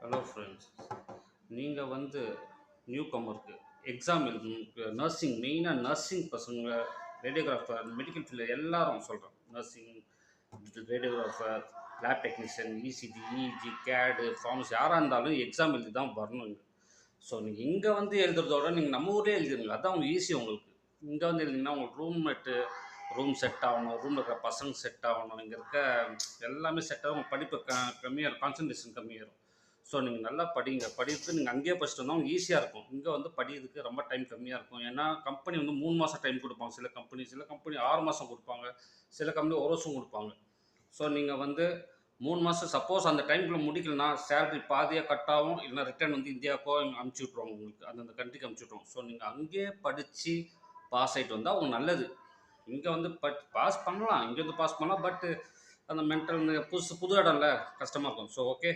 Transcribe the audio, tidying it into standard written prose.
Hello friends. நீங்கள் வந்து new கமருக்கு எக்ஸாம் எழுதணும். நர்சிங் மெயினாக நர்சிங் பசங்க, ரேடியோகிராஃபர், மெடிக்கல் ஃபீல்டு எல்லாரும் சொல்கிறோம். Nursing, radiographer, lab technician, ECG, EEG, கேடு, ஃபார்மசி யாராக இருந்தாலும் எக்ஸாம் எழுதி தான் வரணும் இங்கே. ஸோ நீங்கள் இங்கே வந்து எழுதுறதோட நீங்கள் நம்ம ஊரே எழுதிருங்க, அதான் அவங்க ஈஸி உங்களுக்கு. இங்கே வந்து எழுதிங்கன்னா உங்களுக்கு ரூம் செட் ஆகணும், ரூமில் இருக்கிற பசங்க செட் ஆகணும், இங்கே இருக்க எல்லாமே செட் ஆகும். உங்கள் படிப்பு கம்மியாக இருக்கும், கான்சன்ட்ரேஷன் கம்மியாயிரும். ஸோ நீங்கள் நல்லா படிங்க. படித்து நீங்கள் அங்கேயே படிச்சுட்டு வந்தால் உங்களுக்கு ஈஸியாக இருக்கும். இங்கே வந்து படிக்கிறதுக்கு ரொம்ப டைம் கம்மியாக இருக்கும். ஏன்னா கம்பெனி வந்து 3 மாதம் டைம் கொடுப்பாங்க. சில கம்பெனி 6 மாதம் கொடுப்பாங்க, சில கம்பெனி ஒரு வருஷம் கொடுப்பாங்க. ஸோ நீங்கள் வந்து 3 மாதம் சப்போஸ் அந்த டைம்குள்ளே முடிக்கலனா சேலரி பாதியாக கட் ஆகும், இல்லைனா ரிட்டர்ன் வந்து இந்தியாவுக்கோ அனுப்பிச்சி விட்ருவாங்க, உங்களுக்கு அந்தந்த கண்ட்ரிக்கு அனுப்பிச்சி விட்ருவோம். ஸோ நீங்கள் அங்கேயே படித்து பாஸ் ஆகிட்டு வந்தால் உங்களுக்கு நல்லது. இங்கே வந்து பாஸ் பண்ணலாம், இங்கே வந்து பாஸ் பண்ணலாம். பட் அந்த மென்டல் புது இடம்ல கஷ்டமாக இருக்கும். So okay.